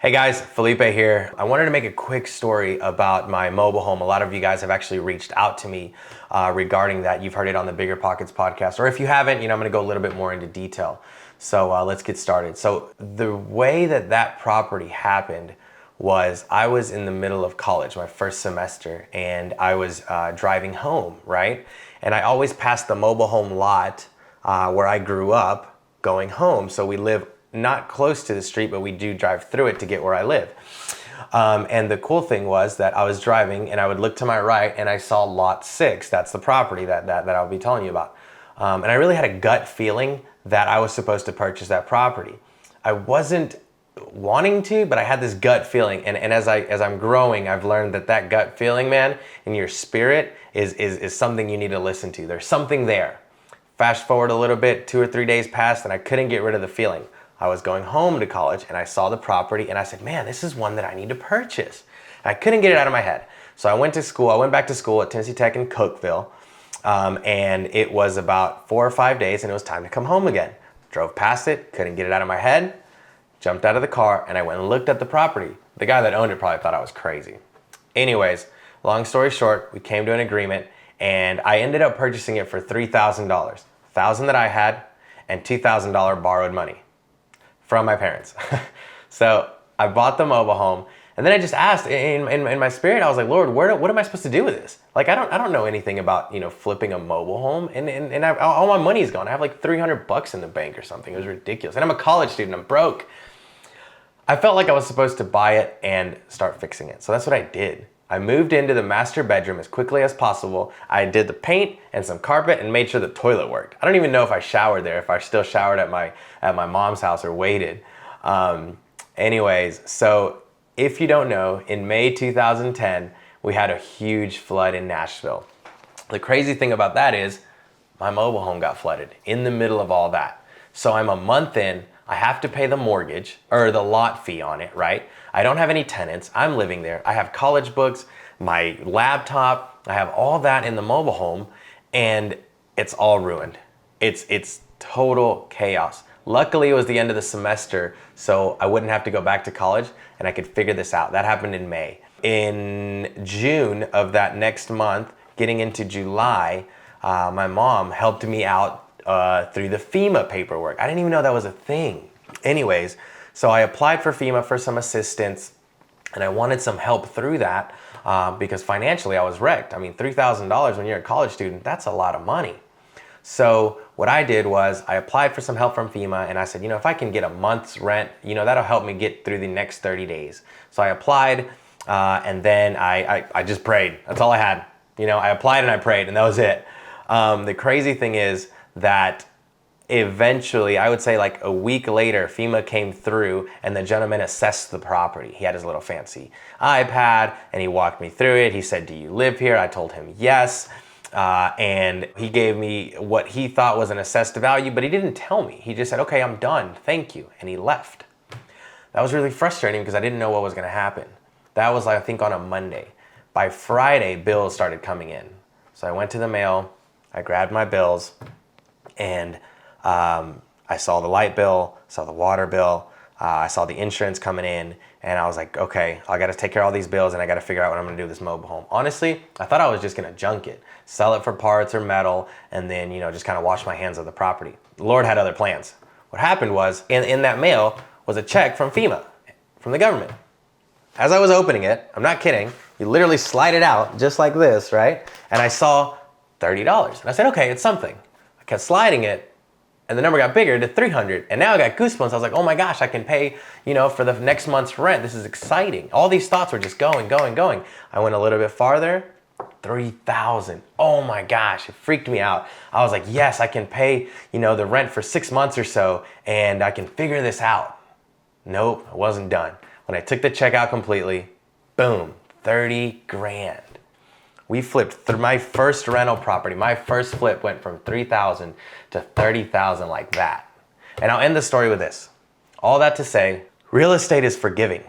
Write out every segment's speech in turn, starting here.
Hey guys, Felipe here. I wanted to make a quick story about my mobile home. A lot of you guys have actually reached out to me regarding that. You've heard it on the Bigger Pockets podcast, or if you haven't, I'm going to go a little bit more into detail. So let's get started. So the way that property happened was I was in the middle of college, my first semester, and I was driving home, right? And I always passed the mobile home lot where I grew up going home. So we live not close to the street, but we do drive through it to get where I live. And the cool thing was that I was driving and I would look to my right and I saw lot 6. That's the property that I'll be telling you about. And I really had a gut feeling that I was supposed to purchase that property. I wasn't wanting to, but I had this gut feeling. And as I'm growing, I've learned that gut feeling, man, in your spirit is something you need to listen to. There's something there. Fast forward a little bit, 2 or 3 days passed and I couldn't get rid of the feeling. I was going home to college and I saw the property and I said, man, this is one that I need to purchase. And I couldn't get it out of my head. So I went back to school at Tennessee Tech in Cookeville. And it was about 4 or 5 days and it was time to come home again. Drove past it, couldn't get it out of my head, jumped out of the car and I went and looked at the property. The guy that owned it probably thought I was crazy. Anyways, long story short, we came to an agreement and I ended up purchasing it for $3,000. $1,000 that I had and $2,000 borrowed money from my parents. So I bought the mobile home and then I just asked in my spirit, I was like, Lord, what am I supposed to do with this? Like, I don't know anything about, flipping a mobile home and all my money is gone. I have like $300 in the bank or something. It was ridiculous. And I'm a college student, I'm broke. I felt like I was supposed to buy it and start fixing it. So that's what I did. I moved into the master bedroom as quickly as possible. I did the paint and some carpet and made sure the toilet worked. I don't even know if I showered there, if I still showered at my mom's house or waited. Anyways, so if you don't know, in May 2010, we had a huge flood in Nashville. The crazy thing about that is my mobile home got flooded in the middle of all that. So I'm a month in, I have to pay the mortgage or the lot fee on it, right? I don't have any tenants. I'm living there. I have college books, my laptop. I have all that in the mobile home and it's all ruined. It's total chaos. Luckily, it was the end of the semester, so I wouldn't have to go back to college and I could figure this out. That happened in May. In June of that next month, getting into July, my mom helped me out through the FEMA paperwork. I didn't even know that was a thing. Anyways, so I applied for FEMA for some assistance and I wanted some help through that because financially I was wrecked. I mean, $3,000 when you're a college student, that's a lot of money. So what I did was I applied for some help from FEMA and I said, if I can get a month's rent, that'll help me get through the next 30 days. So I applied and then I just prayed. That's all I had. I applied and I prayed and that was it. The crazy thing is that eventually, I would say like a week later, FEMA came through and the gentleman assessed the property. He had his little fancy iPad and he walked me through it. He said, do you live here? I told him yes. And he gave me what he thought was an assessed value, but he didn't tell me. He just said, okay, I'm done. Thank you. And he left. That was really frustrating because I didn't know what was going to happen. That was, I think, on a Monday. By Friday, bills started coming in. So I went to the mail, I grabbed my bills, and I saw the light bill, saw the water bill, I saw the insurance coming in, and I was like, okay, I got to take care of all these bills and I got to figure out what I'm going to do with this mobile home. Honestly, I thought I was just going to junk it, sell it for parts or metal, and then, just kind of wash my hands of the property. The Lord had other plans. What happened was, in that mail was a check from FEMA, from the government. As I was opening it, I'm not kidding, you literally slide it out just like this, right? And I saw $30. And I said, okay, it's something. I kept sliding it. And the number got bigger to 300. And now I got goosebumps. I was like, oh my gosh, I can pay, for the next month's rent. This is exciting. All these thoughts were just going. I went a little bit farther, 3,000. Oh my gosh, it freaked me out. I was like, yes, I can pay, the rent for 6 months or so and I can figure this out. Nope, I wasn't done. When I took the check out completely, boom, 30 grand. We flipped through my first rental property. My first flip went from 3,000 to 30,000 like that. And I'll end the story with this. All that to say, real estate is forgiving.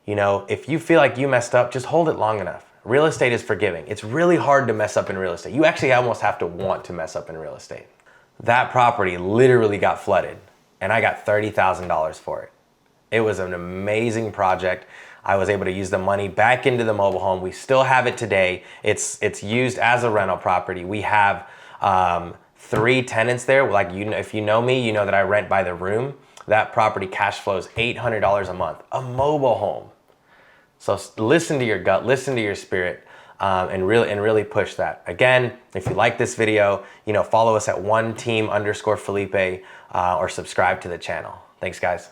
If you feel like you messed up, just hold it long enough. Real estate is forgiving. It's really hard to mess up in real estate. You actually almost have to want to mess up in real estate. That property literally got flooded and I got $30,000 for it. It was an amazing project. I was able to use the money back into the mobile home. We still have it today. It's used as a rental property. We have 3 tenants there. Like, if you know me, you know that I rent by the room. That property cash flows $800 a month. A mobile home. So listen to your gut, listen to your spirit, and really push that. Again, if you like this video, follow us at @1team_Felipe or subscribe to the channel. Thanks, guys.